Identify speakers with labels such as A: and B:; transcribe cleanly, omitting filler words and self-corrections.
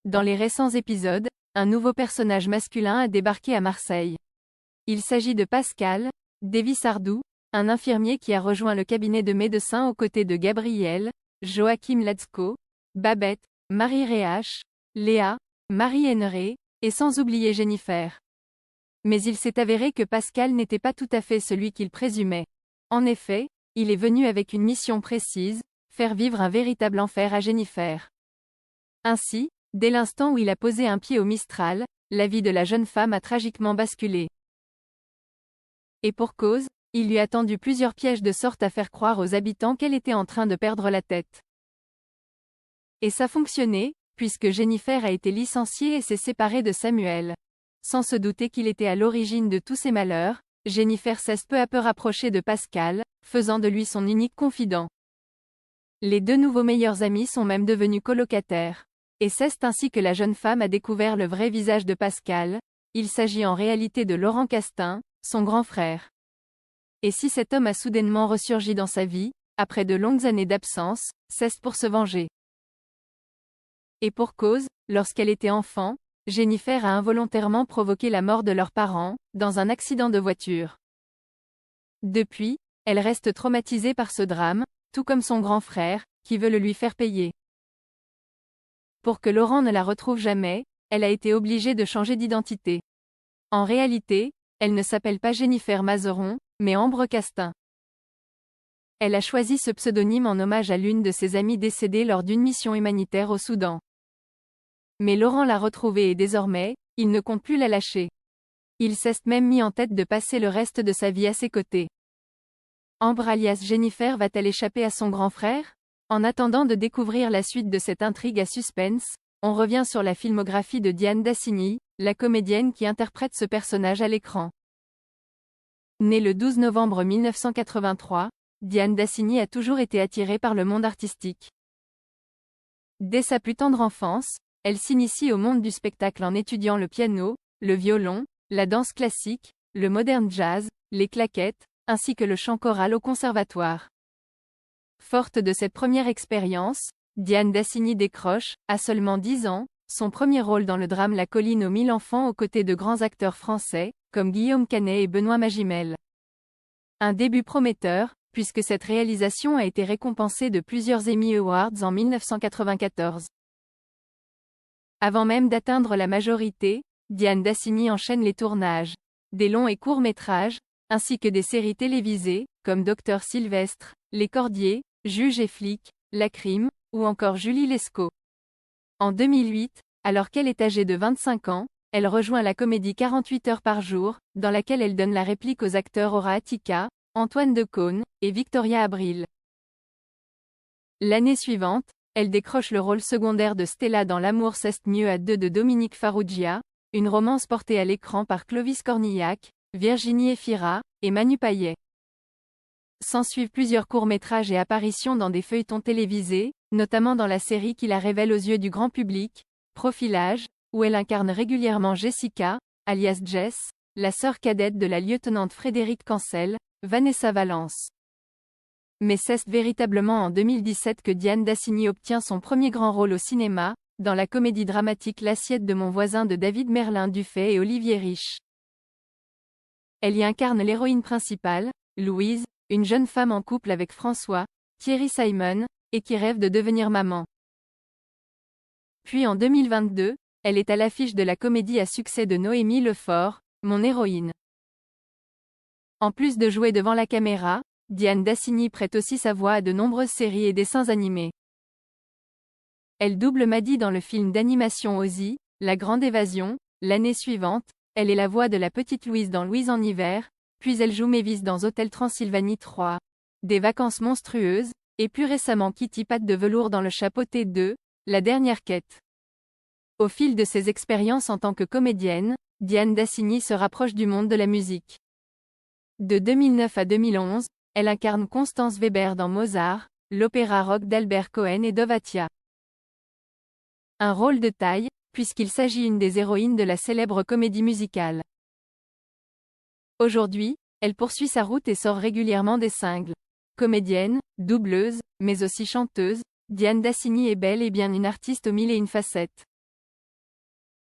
A: Dans les récents épisodes, un nouveau personnage masculin a débarqué à Marseille. Il s'agit de Pascal, Davy Sardou, un infirmier qui a rejoint le cabinet de médecins aux côtés de Gabriel, Joachim Latzko, Babette, Marie Réache, Léa, Marie Henneré, et sans oublier Jennifer. Mais il s'est avéré que Pascal n'était pas tout à fait celui qu'il présumait. En effet, il est venu avec une mission précise, faire vivre un véritable enfer à Jennifer. Ainsi, dès l'instant où il a posé un pied au Mistral, la vie de la jeune femme a tragiquement basculé. Et pour cause, il lui a tendu plusieurs pièges de sorte à faire croire aux habitants qu'elle était en train de perdre la tête. Et ça fonctionnait, puisque Jennifer a été licenciée et s'est séparée de Samuel. Sans se douter qu'il était à l'origine de tous ces malheurs, Jennifer s'est peu à peu rapprochée de Pascal, faisant de lui son unique confident. Les deux nouveaux meilleurs amis sont même devenus colocataires. Et c'est ainsi que la jeune femme a découvert le vrai visage de Pascal. Il s'agit en réalité de Laurent Castin, son grand frère. Et si cet homme a soudainement ressurgi dans sa vie, après de longues années d'absence, c'est pour se venger. Et pour cause, lorsqu'elle était enfant, Jennifer a involontairement provoqué la mort de leurs parents, dans un accident de voiture. Depuis, elle reste traumatisée par ce drame, tout comme son grand frère, qui veut le lui faire payer. Pour que Laurent ne la retrouve jamais, elle a été obligée de changer d'identité. En réalité, elle ne s'appelle pas Jennifer Mazeron, mais Ambre Castin. Elle a choisi ce pseudonyme en hommage à l'une de ses amies décédée lors d'une mission humanitaire au Soudan. Mais Laurent l'a retrouvée et désormais, il ne compte plus la lâcher. Il s'est même mis en tête de passer le reste de sa vie à ses côtés. Ambre alias Jennifer va-t-elle échapper à son grand frère? En attendant de découvrir la suite de cette intrigue à suspense, on revient sur la filmographie de Diane Dassigny, la comédienne qui interprète ce personnage à l'écran. Née le 12 novembre 1983, Diane Dassigny a toujours été attirée par le monde artistique. Dès sa plus tendre enfance, elle s'initie au monde du spectacle en étudiant le piano, le violon, la danse classique, le modern jazz, les claquettes, ainsi que le chant choral au conservatoire. Forte de cette première expérience, Diane Dassigny décroche, à seulement 10 ans, son premier rôle dans le drame La Colline aux 1000 enfants aux côtés de grands acteurs français, comme Guillaume Canet et Benoît Magimel. Un début prometteur, puisque cette réalisation a été récompensée de plusieurs Emmy Awards en 1994. Avant même d'atteindre la majorité, Diane Dassigny enchaîne les tournages, des longs et courts métrages, ainsi que des séries télévisées, comme Docteur Sylvestre, Les Cordiers, Juge et flic, La Crime, ou encore Julie Lescaut. En 2008, alors qu'elle est âgée de 25 ans, elle rejoint la comédie 48 heures par jour, dans laquelle elle donne la réplique aux acteurs Aura Attica, Antoine Decaune, et Victoria Abril. L'année suivante, elle décroche le rôle secondaire de Stella dans L'amour c'est mieux à deux de Dominique Farrugia, une romance portée à l'écran par Clovis Cornillac, Virginie Efira, et Manu Payet. S'ensuivent plusieurs courts-métrages et apparitions dans des feuilletons télévisés, notamment dans la série qui la révèle aux yeux du grand public, Profilage, où elle incarne régulièrement Jessica, alias Jess, la sœur cadette de la lieutenant Frédéric Cancel, Vanessa Valence. Mais c'est véritablement en 2017 que Diane Dassigny obtient son premier grand rôle au cinéma, dans la comédie dramatique L'assiette de mon voisin de David Merlin-Dufay et Olivier Riche. Elle y incarne l'héroïne principale, Louise, une jeune femme en couple avec François, Thierry Simon, et qui rêve de devenir maman. Puis en 2022, elle est à l'affiche de la comédie à succès de Noémie Lefort, Mon héroïne. En plus de jouer devant la caméra, Diane Dassigny prête aussi sa voix à de nombreuses séries et dessins animés. Elle double Maddy dans le film d'animation Ozzy, La Grande Évasion. L'année suivante, elle est la voix de la petite Louise dans Louise en hiver, puis elle joue Mavis dans Hôtel Transylvanie 3, Des vacances monstrueuses, et plus récemment Kitty Patte de velours dans Le Chapeauté 2, La dernière quête. Au fil de ses expériences en tant que comédienne, Diane Dassigny se rapproche du monde de la musique. De 2009 à 2011, elle incarne Constance Weber dans Mozart, l'opéra rock d'Albert Cohen et Dovatia. Un rôle de taille, puisqu'il s'agit d'une des héroïnes de la célèbre comédie musicale. Aujourd'hui, elle poursuit sa route et sort régulièrement des singles. Comédienne, doubleuse, mais aussi chanteuse, Diane Dassigny est belle et bien une artiste aux mille et une facettes.